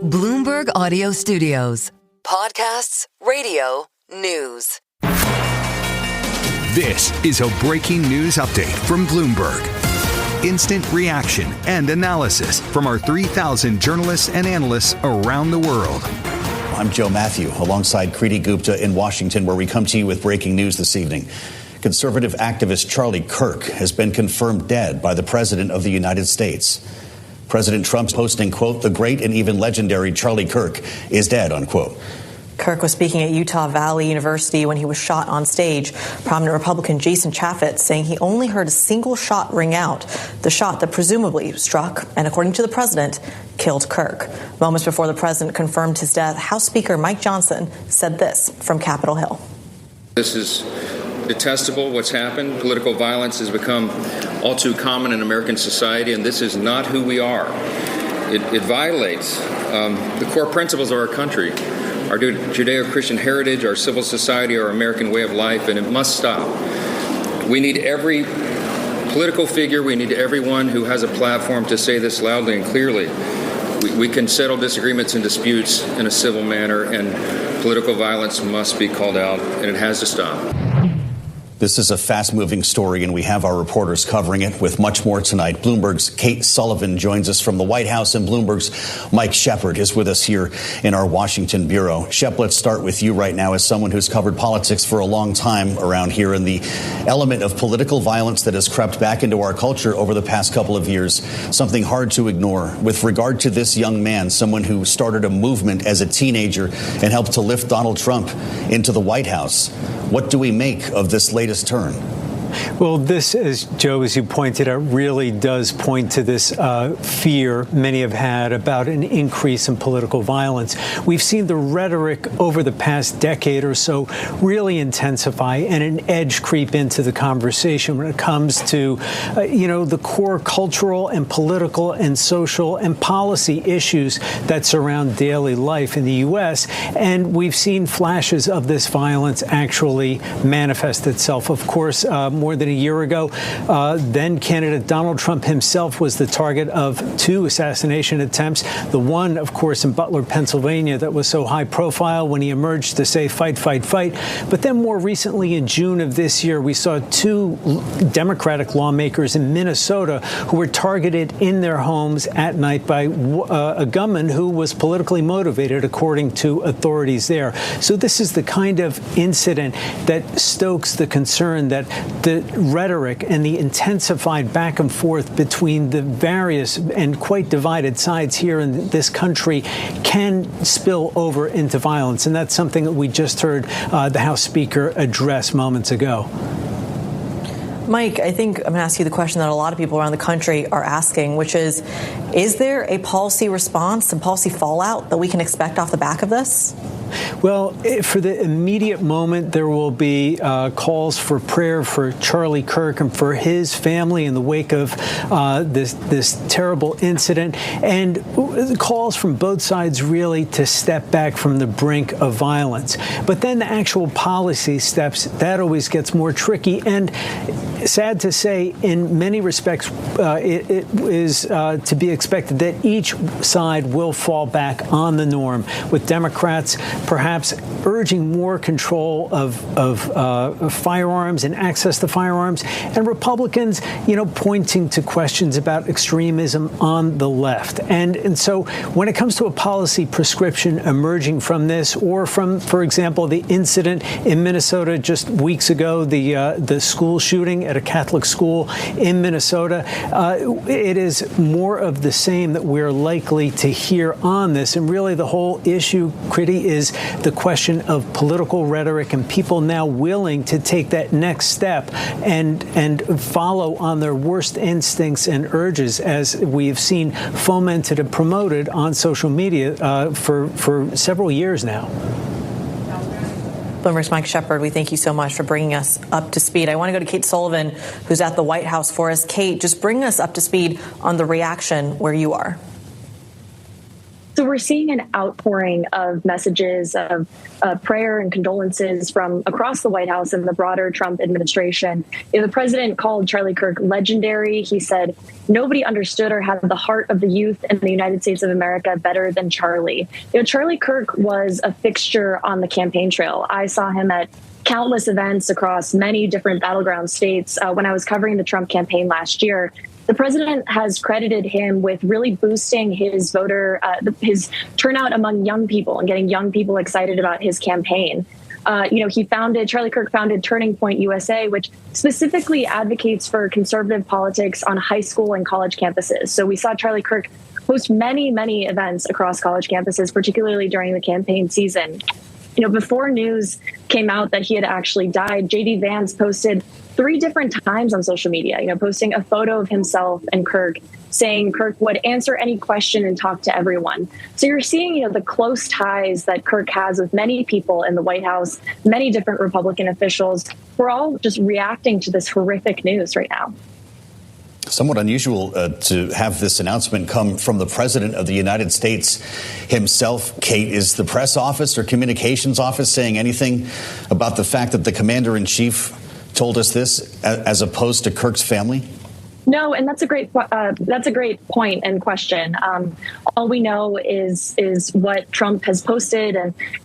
Bloomberg Audio Studios. Podcasts, radio, news. This is a breaking news update from Bloomberg. Instant reaction and analysis from our 3,000 journalists and analysts around the world. I'm Joe Mathieu, alongside Kriti Gupta in Washington, where we come to you with breaking news this evening. Conservative activist Charlie Kirk has been confirmed dead by the President of the United States. President Trump's posting, quote, "The great and even legendary Charlie Kirk is dead," unquote. Kirk was speaking at Utah Valley University when he was shot on stage. Prominent Republican Jason Chaffetz saying he only heard a single shot ring out, the shot that presumably struck and, according to the president, killed Kirk. Moments before the president confirmed his death, House Speaker Mike Johnson said this from Capitol Hill. This is detestable, what's happened. Political violence has become all too common in American society, and this is not who we are. It violates the core principles of our country, our Judeo-Christian heritage, our civil society, our American way of life, and it must stop. We need every political figure, we need everyone who has a platform to say this loudly and clearly. We can settle disagreements and disputes in a civil manner, and political violence must be called out, and it has to stop. This is a fast-moving story, and we have our reporters covering it with much more tonight. Bloomberg's Kate Sullivan joins us from the White House, and Bloomberg's Mike Shepard is with us here in our Washington bureau. Shep, let's start with you right now as someone who's covered politics for a long time around here, and the element of political violence that has crept back into our culture over the past couple of years, something hard to ignore. With regard to this young man, someone who started a movement as a teenager and helped to lift Donald Trump into the White House, what do we make of this latest turn? Well, this, as Joe, as you pointed out, really does point to this fear many have had about an increase in political violence. We've seen the rhetoric over the past decade or so really intensify and an edge creep into the conversation when it comes to, the core cultural and political and social and policy issues that surround daily life in the U.S. And we've seen flashes of this violence actually manifest itself. Of course, more than a year ago, then candidate Donald Trump himself was the target of 2 assassination attempts. The one, of course, in Butler, Pennsylvania, that was so high profile when he emerged to say, fight, fight, fight. But then more recently, in June of this year, we saw 2 Democratic lawmakers in Minnesota who were targeted in their homes at night by a gunman who was politically motivated, according to authorities there. So this is the kind of incident that stokes the concern that the rhetoric and the intensified back and forth between the various and quite divided sides here in this country can spill over into violence. And that's something that we just heard the House Speaker address moments ago. Mike, I think I'm going to ask you the question that a lot of people around the country are asking, which is there a policy response and policy fallout that we can expect off the back of this? Well, for the immediate moment, there will be calls for prayer for Charlie Kirk and for his family in the wake of this terrible incident, and calls from both sides really to step back from the brink of violence. But then the actual policy steps, that always gets more tricky. And sad to say, in many respects, it is to be expected that each side will fall back on the norm, with Democrats perhaps urging more control of firearms and access to firearms, and Republicans, pointing to questions about extremism on the left. And so when it comes to a policy prescription emerging from this, or from, for example, the incident in Minnesota just weeks ago, the school shooting at a Catholic school in Minnesota, it is more of the same that we're likely to hear on this. And really the whole issue, Kriti, is the question of political rhetoric and people now willing to take that next step and follow on their worst instincts and urges, as we've seen fomented and promoted on social media for several years now. Bloomberg's Mike Shepard, we thank you so much for bringing us up to speed. I want to go to Kate Sullivan, who's at the White House for us. Kate, just bring us up to speed on the reaction where you are. The So we're seeing an outpouring of messages of prayer and condolences from across the White House and the broader Trump administration. The president called Charlie Kirk legendary. He said nobody understood or had the heart of the youth in the United States of America better than Charlie. Charlie Kirk was a fixture on the campaign trail. I saw him at countless events across many different battleground states when I was covering the Trump campaign last year. The president has credited him with really boosting his his turnout among young people and getting young people excited about his campaign. Charlie Kirk founded Turning Point USA, which specifically advocates for conservative politics on high school and college campuses. So we saw Charlie Kirk host many, many events across college campuses, particularly during the campaign season. Before news came out that he had actually died, J.D. Vance posted 3 different times on social media, posting a photo of himself and Kirk, saying Kirk would answer any question and talk to everyone. So you're seeing, the close ties that Kirk has with many people in the White House, many different Republican officials. We're all just reacting to this horrific news right now. Somewhat unusual to have this announcement come from the President of the United States himself. Kate, is the press office or communications office saying anything about the fact that the commander-in-chief told us this as opposed to Kirk's family? No, and that's a great point and question. All we know is what Trump has posted,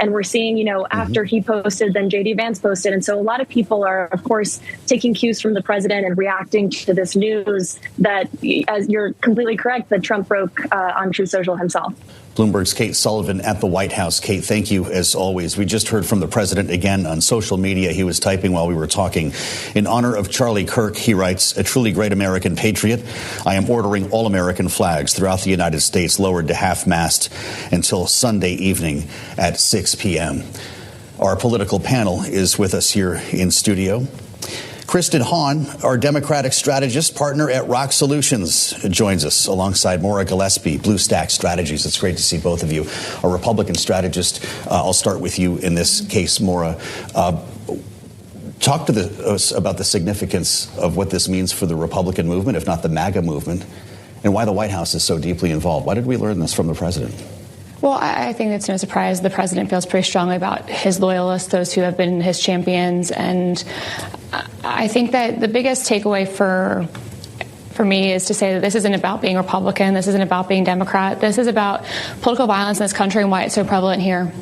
and we're seeing, after he posted, then J.D. Vance posted, and so a lot of people are, of course, taking cues from the president and reacting to this news that, as you're completely correct, that Trump broke on Truth Social himself. Bloomberg's Kate Sullivan at the White House. Kate, thank you as always. We just heard from the president again on social media. He was typing while we were talking. In honor of Charlie Kirk, he writes, a truly great American patriot. I am ordering all American flags throughout the United States lowered to half-mast until Sunday evening at 6 p.m. Our political panel is with us here in studio. Kristen Hawn, our Democratic strategist, partner at ROKK Solutions, joins us alongside Marua Gillespie, Bluestack Strategies. It's great to see both of you. A Republican strategist. I'll start with you in this case, Marua. Talk to us about the significance of what this means for the Republican movement, if not the MAGA movement, and why the White House is so deeply involved. Why did we learn this from the president? Well, I think it's no surprise the president feels pretty strongly about his loyalists, those who have been his champions. And I think that the biggest takeaway for me is to say that this isn't about being Republican. This isn't about being Democrat. This is about political violence in this country and why it's so prevalent here.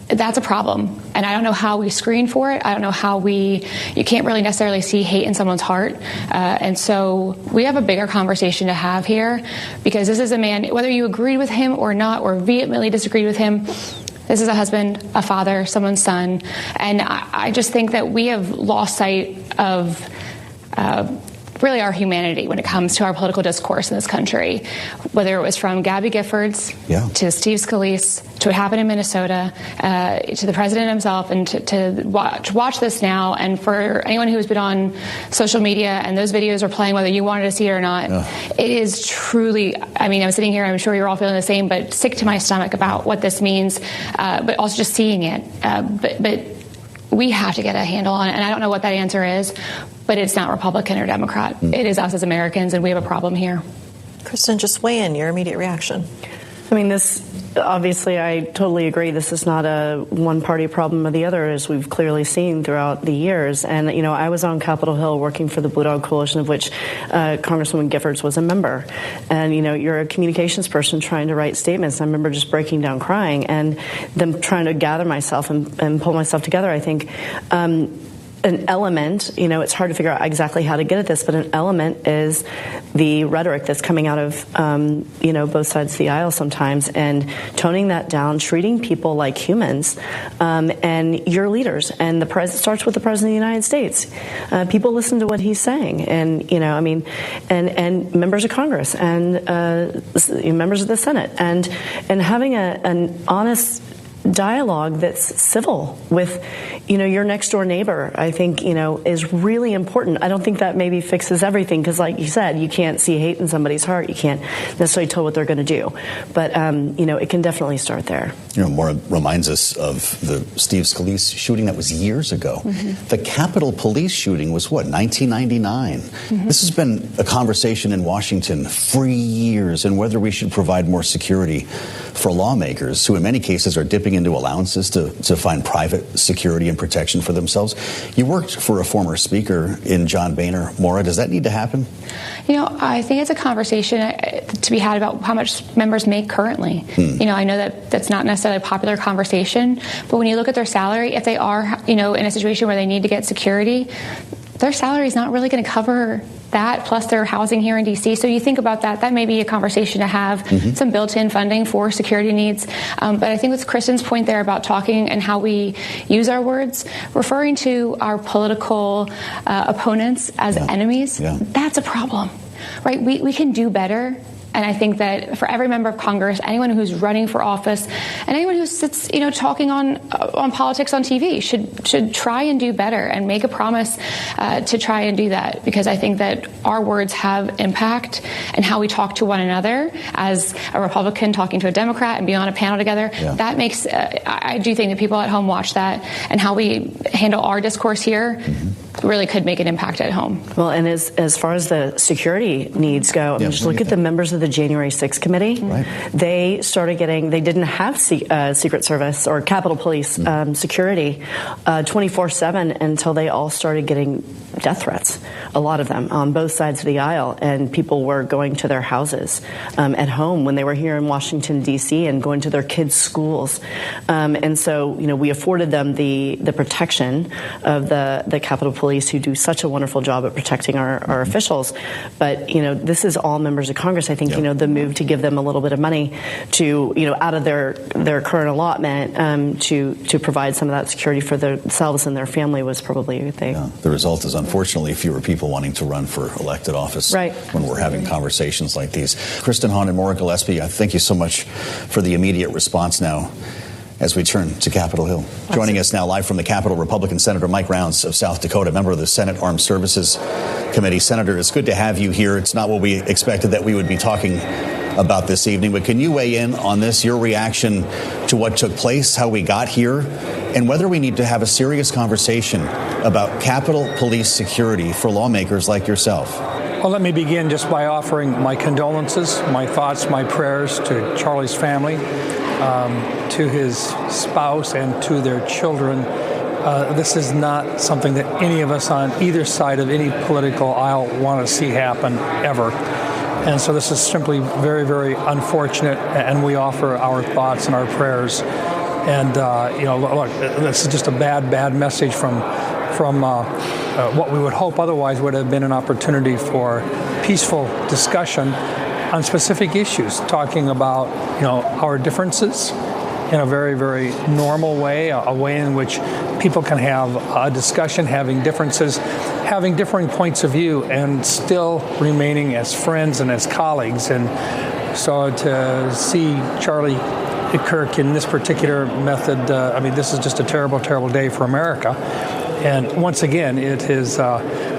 That's a problem. And I don't know how we screen for it. I don't know how you can't really necessarily see hate in someone's heart. And so we have a bigger conversation to have here, because this is a man, whether you agreed with him or not, or vehemently disagreed with him, this is a husband, a father, someone's son. And I just think that we have lost sight of really our humanity when it comes to our political discourse in this country, whether it was from Gabby Giffords to Steve Scalise to what happened in Minnesota to the president himself, and to watch this now. And for anyone who's been on social media and those videos are playing, whether you wanted to see it or not, it is truly, I mean, I'm sitting here, I'm sure you're all feeling the same, but sick to my stomach about what this means, but also just seeing it. But we have to get a handle on it, and I don't know what that answer is, but it's not Republican or Democrat. It is us as Americans, and we have a problem here. Kristen, just weigh in your immediate reaction. I mean, this, obviously, I totally agree. This is not a one-party problem or the other, as we've clearly seen throughout the years. And, I was on Capitol Hill working for the Blue Dog Coalition, of which Congresswoman Giffords was a member. And, you're a communications person trying to write statements. I remember just breaking down crying and then trying to gather myself and pull myself together. I think an element, it's hard to figure out exactly how to get at this, but an element is the rhetoric that's coming out of, both sides of the aisle sometimes, and toning that down, treating people like humans, and your leaders. And the president starts with the president of the United States. People listen to what he's saying, and, and members of Congress and members of the Senate, and having an honest dialogue that's civil with, your next door neighbor, I think, is really important. I don't think that maybe fixes everything because, like you said, you can't see hate in somebody's heart. You can't necessarily tell what they're going to do. But, it can definitely start there. Maura reminds us of the Steve Scalise shooting that was years ago. Mm-hmm. The Capitol Police shooting was, 1999? Mm-hmm. This has been a conversation in Washington for years, and whether we should provide more security for lawmakers who in many cases are dipping into allowances to find private security and protection for themselves. You worked for a former speaker in John Boehner. Maura, does that need to happen? I think it's a conversation to be had about how much members make currently. I know that that's not necessarily a popular conversation, but when you look at their salary, if they are, in a situation where they need to get security, their salary is not really going to cover that, plus their housing here in D.C. So you think about that may be a conversation to have, some built-in funding for security needs. But I think with Kristen's point there about talking and how we use our words, referring to our political opponents as enemies, that's a problem, right? We can do better. And I think that for every member of Congress, anyone who's running for office, and anyone who sits, talking on politics on TV should try and do better and make a promise to try and do that. Because I think that our words have impact, and how we talk to one another as a Republican talking to a Democrat and be on a panel together. That makes, I do think that people at home watch that, and how we handle our discourse here really could make an impact at home. Well, and as far as the security needs go, just look at the members of the January 6th committee. Right. They didn't have Secret Service or Capitol Police security 24/7 until they all started getting death threats, a lot of them on both sides of the aisle, and people were going to their houses at home when they were here in Washington, D.C., and going to their kids' schools. And so, we afforded them the protection of the Capitol Police, who do such a wonderful job at protecting our officials. But, this is all members of Congress. I think, the move to give them a little bit of money to, out of their current allotment to provide some of that security for themselves and their family was probably a good thing. Yeah. The result is, unfortunately, fewer people wanting to run for elected office when we're having conversations like these. Kristen, Hawn, and Maura Gillespie, thank you so much for the immediate response now as we turn to Capitol Hill. Joining us now live from the Capitol, Republican Senator Mike Rounds of South Dakota, member of the Senate Armed Services Committee. Senator, it's good to have you here. It's not what we expected that we would be talking about this evening, but can you weigh in on this, your reaction to what took place, how we got here, and whether we need to have a serious conversation about Capitol Police security for lawmakers like yourself? Well, let me begin just by offering my condolences, my thoughts, my prayers to Charlie's family, to his spouse, and to their children. This is not something that any of us on either side of any political aisle want to see happen ever. And so this is simply very, very unfortunate, and we offer our thoughts and our prayers. And, look, this is just a bad message from what we would hope otherwise would have been an opportunity for peaceful discussion on specific issues, talking about, our differences in a very, very normal way, a way in which people can have a discussion, having differences, having differing points of view, and still remaining as friends and as colleagues. And so to see Charlie Kirk in this particular method, this is just a terrible, terrible day for America. And once again, it is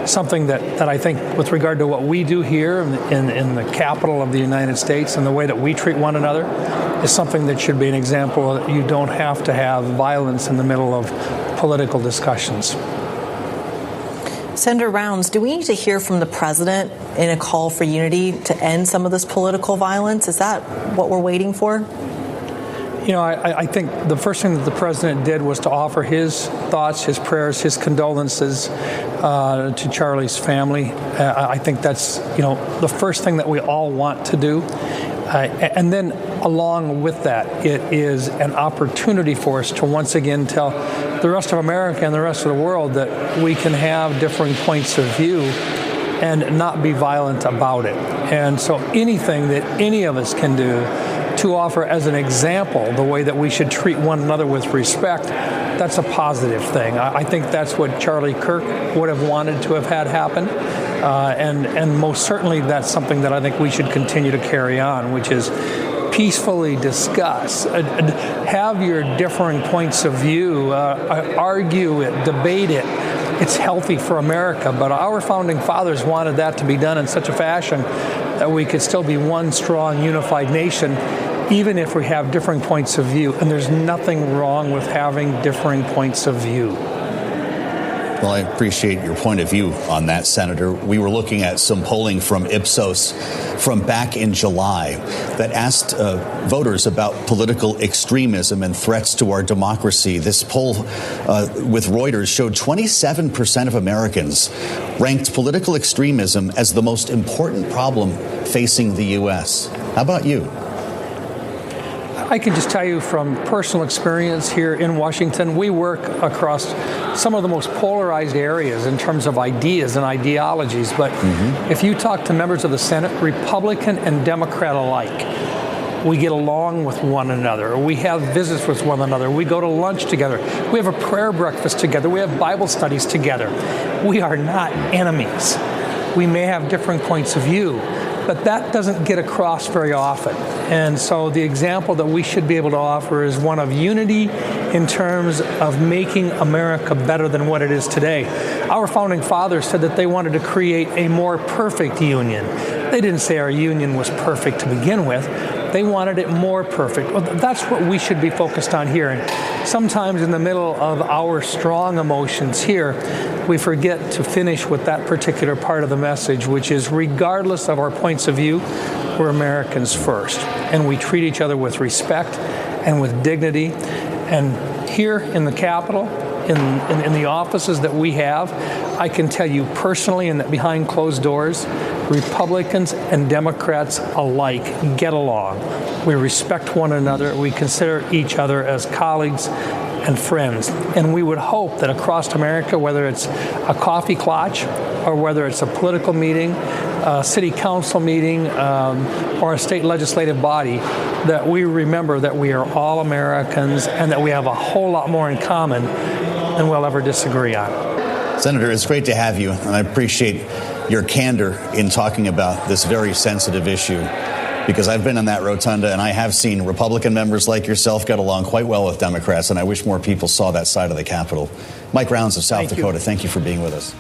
something that I think, with regard to what we do here in the capital of the United States and the way that we treat one another, is something that should be an example that you don't have to have violence in the middle of political discussions. Senator Rounds, do we need to hear from the president in a call for unity to end some of this political violence? Is that what we're waiting for? I think the first thing that the president did was to offer his thoughts, his prayers, his condolences to Charlie's family. I think that's, the first thing that we all want to do. And then along with that, it is an opportunity for us to once again tell the rest of America and the rest of the world that we can have differing points of view and not be violent about it. And so anything that any of us can do to offer as an example the way that we should treat one another with respect, that's a positive thing. I think that's what Charlie Kirk would have wanted to have had happen. And most certainly that's something that I think we should continue to carry on, which is peacefully discuss, have your differing points of view, argue it, debate it. It's healthy for America, but our founding fathers wanted that to be done in such a fashion that we could still be one strong, unified nation, even if we have differing points of view. And there's nothing wrong with having differing points of view. Well, I appreciate your point of view on that, Senator. We were looking at some polling from Ipsos from back in July that asked voters about political extremism and threats to our democracy. This poll with Reuters showed 27% of Americans ranked political extremism as the most important problem facing the U.S. How about you? I can just tell you from personal experience here in Washington, we work across some of the most polarized areas in terms of ideas and ideologies. But if you talk to members of the Senate, Republican and Democrat alike, we get along with one another. We have visits with one another. We go to lunch together. We have a prayer breakfast together. We have Bible studies together. We are not enemies. We may have different points of view, but that doesn't get across very often. And so the example that we should be able to offer is one of unity in terms of making America better than what it is today. Our founding fathers said that they wanted to create a more perfect union. They didn't say our union was perfect to begin with. They wanted it more perfect. Well, that's what we should be focused on here. And sometimes in the middle of our strong emotions here, we forget to finish with that particular part of the message, which is regardless of our points of view, we're Americans first. And we treat each other with respect and with dignity. And here in the Capitol, in the offices that we have, I can tell you personally and that behind closed doors, Republicans and Democrats alike get along. We respect one another. We consider each other as colleagues and friends. And we would hope that across America, whether it's a coffee clutch or whether it's a political meeting, a city council meeting, or a state legislative body, that we remember that we are all Americans and that we have a whole lot more in common than we'll ever disagree on. Senator, it's great to have you, and I appreciate your candor in talking about this very sensitive issue, because I've been in that rotunda and I have seen Republican members like yourself get along quite well with Democrats, and I wish more people saw that side of the Capitol. Mike Rounds of South Dakota, thank you for being with us.